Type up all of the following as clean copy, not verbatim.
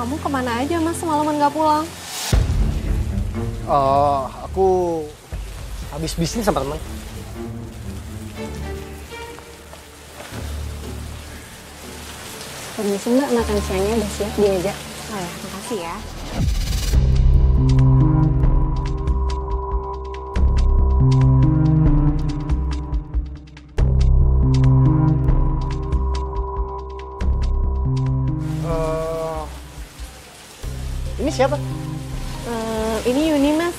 Kamu kemana aja mas semalaman gak pulang? Aku habis bisnis sama teman. Permisi mbak, makan siangnya udah siap di meja. Oh ya, makasih ya. Ini siapa? Ini Yuni mas.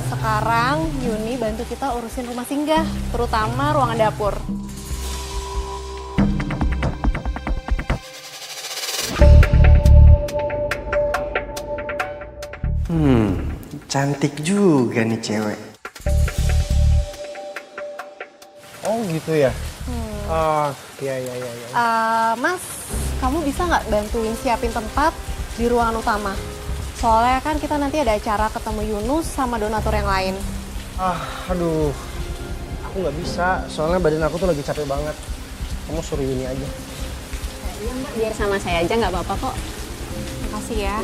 Sekarang Yuni bantu kita urusin rumah singgah, terutama ruangan dapur. Cantik juga nih cewek. Oh gitu ya? Iya. Mas, kamu bisa nggak bantuin siapin tempat di ruangan utama? Soalnya kan kita nanti ada acara ketemu Yunus sama donatur yang lain. Aduh. Aku nggak bisa, soalnya badan aku tuh lagi capek banget. Kamu suruh Yuni aja. Iya mbak, biar sama saya aja nggak apa-apa kok. Makasih ya.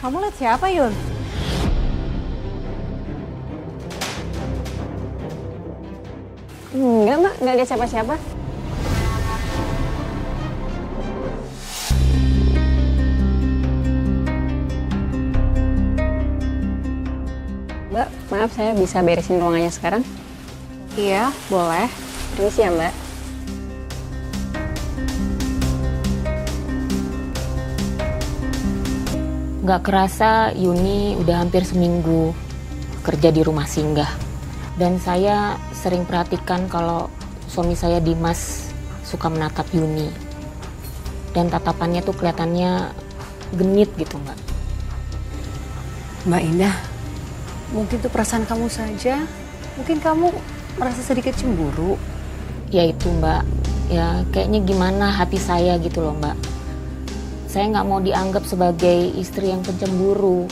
Kamu lihat siapa Yun? Enggak mbak, nggak ada siapa-siapa. Mbak, maaf saya bisa beresin ruangannya sekarang? Iya, boleh. Permisi ya mbak. Gak kerasa Yuni udah hampir seminggu kerja di rumah singgah. Dan saya sering perhatikan kalau suami saya Dimas suka menatap Yuni. Dan tatapannya tuh kelihatannya genit gitu mbak. Mbak Indah, mungkin itu perasaan kamu saja. Mungkin kamu merasa sedikit cemburu. Ya itu mbak, ya kayaknya gimana hati saya gitu loh mbak. Saya nggak mau dianggap sebagai istri yang pencemburu.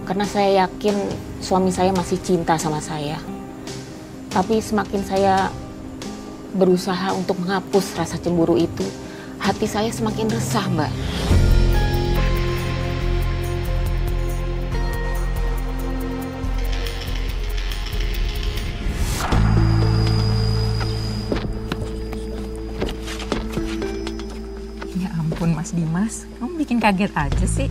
Karena saya yakin suami saya masih cinta sama saya. Tapi semakin saya berusaha untuk menghapus rasa cemburu itu, hati saya semakin resah mbak. Ya ampun Mas Dimas, kamu bikin kaget aja sih.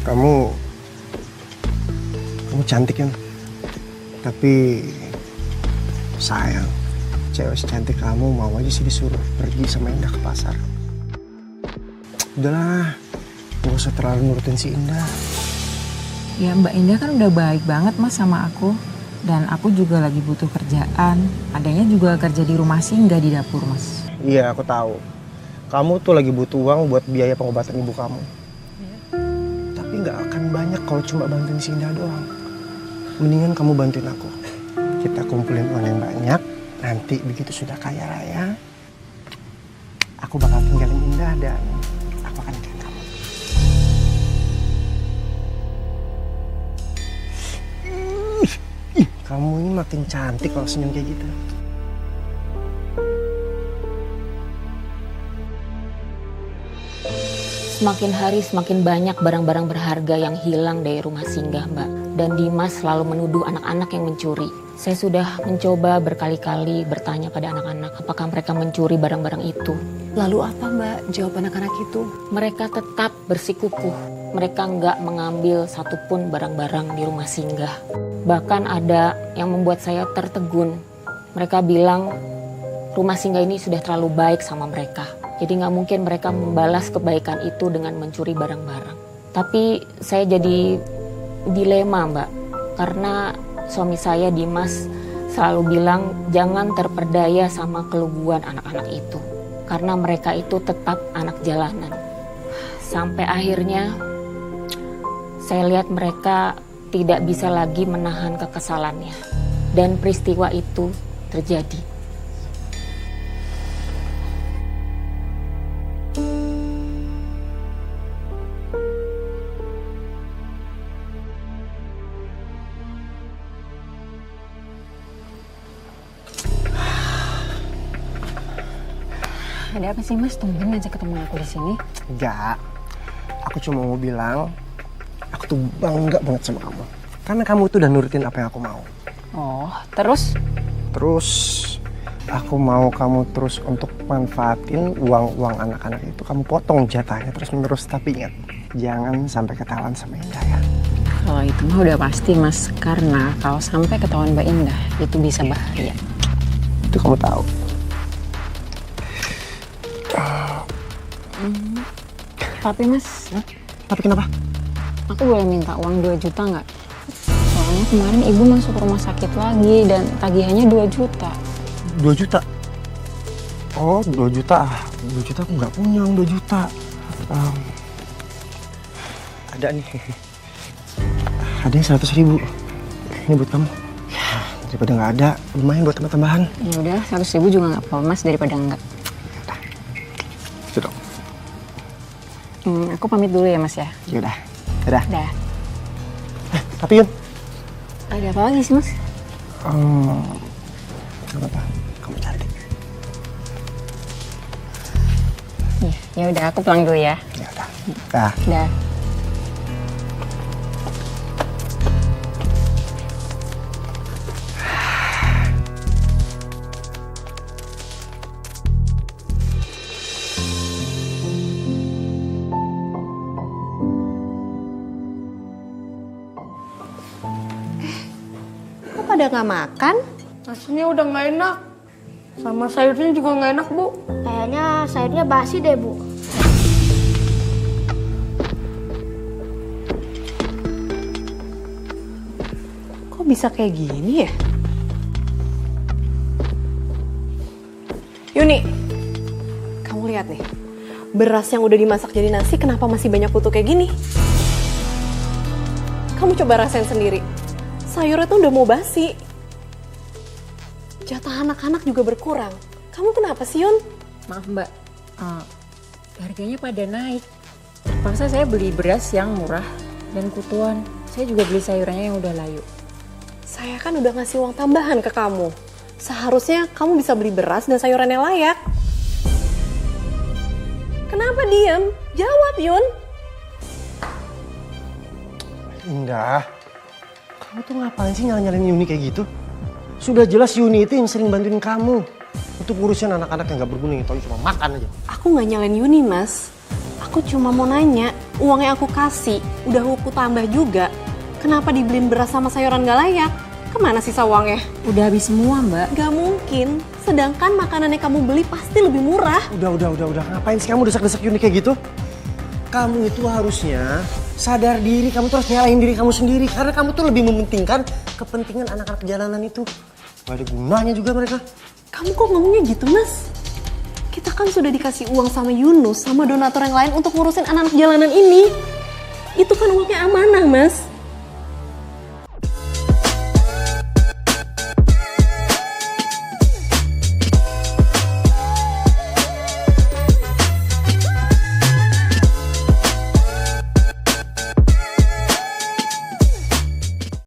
Kamu cantik kan? Tapi sayang, cewek secantik kamu mau aja sih disuruh pergi sama Indah ke pasar. Udahlah, gak usah terlalu nurutin si Indah. Ya Mbak Indah kan udah baik banget Mas sama aku. Dan aku juga lagi butuh kerjaan. Adanya juga kerja di rumah singgah di dapur Mas. Iya, aku tahu. Kamu tuh lagi butuh uang buat biaya pengobatan ibu kamu. Tapi nggak akan banyak kalau cuma bantuin si Indah doang. Mendingan kamu bantuin aku. Kita kumpulin uang yang banyak. Nanti begitu sudah kaya raya, aku bakal tinggalin Indah dan aku akan nikahin kamu. Kamu ini makin cantik kalau senyum kayak gitu. Semakin hari semakin banyak barang-barang berharga yang hilang dari rumah singgah mbak. Dan Dimas selalu menuduh anak-anak yang mencuri. Saya sudah mencoba berkali-kali bertanya pada anak-anak apakah mereka mencuri barang-barang itu. Lalu apa mbak jawab anak-anak itu? Mereka tetap bersikukuh. Mereka nggak mengambil satupun barang-barang di rumah singgah. Bahkan ada yang membuat saya tertegun. Mereka bilang rumah singgah ini sudah terlalu baik sama mereka. Jadi nggak mungkin mereka membalas kebaikan itu dengan mencuri barang-barang. Tapi saya jadi dilema mbak. Karena suami saya Dimas selalu bilang jangan terperdaya sama keluguan anak-anak itu. Karena mereka itu tetap anak jalanan. Sampai akhirnya saya lihat mereka tidak bisa lagi menahan kekesalannya. dan peristiwa itu terjadi. Ada apa sih Mas? Tumben aja ketemu aku di sini. Enggak. Aku cuma mau bilang, aku tuh bangga banget sama kamu. Karena kamu tuh udah nurutin apa yang aku mau. Oh, terus? Terus aku mau kamu terus untuk manfaatin uang-uang anak-anak itu. Kamu potong jatahnya terus menerus. Tapi ingat, jangan sampai ketahuan sama Indah ya. Kalau itu mah udah pasti Mas. Karena kalau sampai ketahuan Mbak Indah, itu bisa bahaya. Itu kamu tahu. Tapi Mas, Tapi kenapa? aku boleh minta uang 2 juta nggak? Soalnya kemarin ibu masuk rumah sakit lagi dan tagihannya 2 juta. 2 juta? Oh, 2 juta. 2 juta aku nggak punya uang 2 juta. Ada nih. Ada yang 100.000. Ini buat kamu. Ya, daripada nggak ada, lumayan buat tambah-tambahan. Ya udah, 100.000 juga nggak apa-apa Mas daripada enggak. Itu dong. Aku pamit dulu ya Mas ya. Yaudah. Dadah. Dah. Tapi Yun. Ada apa lagi sih Mas? Gak apa-apa. Kamu cari deh. Ya udah, aku pulang dulu ya. Yaudah. Dah. Dah. Kok pada nggak makan? Nasinya udah nggak enak. Sama sayurnya juga nggak enak, Bu. Kayaknya sayurnya basi deh, Bu. Kok bisa kayak gini ya? Yuni, kamu lihat nih. Beras yang udah dimasak jadi nasi kenapa masih banyak kutu kayak gini? Kamu coba rasain sendiri. Sayurnya tuh udah mau basi. Jatah anak-anak juga berkurang. Kamu kenapa sih, Yun? Maaf Mbak, harganya pada naik. Terpaksa saya beli beras yang murah dan kutuan. Saya juga beli sayurannya yang udah layu. Saya kan udah ngasih uang tambahan ke kamu. Seharusnya kamu bisa beli beras dan sayuran yang layak. Kenapa diam? Jawab, Yun. Indah. Kamu tuh ngapain sih nyalain Yuni kayak gitu? Sudah jelas Yuni itu yang sering bantuin kamu untuk ngurusin anak-anak yang gak berguna, yang tahu cuma makan aja. Aku nggak nyalain Yuni, Mas. Aku cuma mau nanya, uang yang aku kasih udah aku tambah juga. Kenapa dibeliin beras sama sayuran gak layak? Kemana sisa uangnya? Udah habis semua Mbak. Gak mungkin. Sedangkan makanan yang kamu beli pasti lebih murah. Udah. Ngapain sih kamu desak-desak Yuni kayak gitu? Kamu itu harusnya sadar diri, kamu tuh harus nyalahin diri kamu sendiri. Karena kamu tuh lebih mementingkan kepentingan anak-anak jalanan itu. Gak ada gunanya juga mereka. Kamu kok ngomongnya gitu, Mas? Kita kan sudah dikasih uang sama Yunus, sama donatur yang lain untuk ngurusin anak-anak jalanan ini. Itu kan uangnya amanah, Mas.